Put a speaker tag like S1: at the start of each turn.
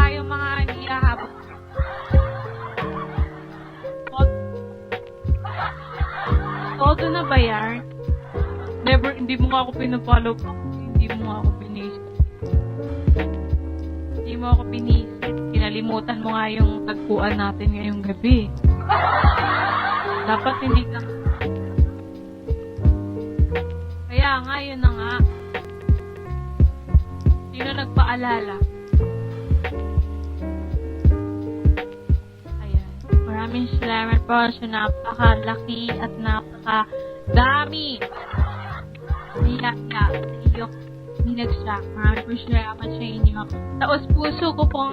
S1: yung mga niyahabang. Todo na ba yan? Never, hindi mo nga ako pinapollow. Hindi mo nga ako pinisip. Hindi mo ako pinisip. Kinalimutan mo nga yung tagpuan natin ngayong gabi. Dapat hindi ka. Kaya nga, yun na nga. Sino nagpaalala? Ayan. Maraming salamat po sa napakalaki at napakadami niyaya sa iyong binagsak. Maraming salamat sa inyo. Taos puso ko pong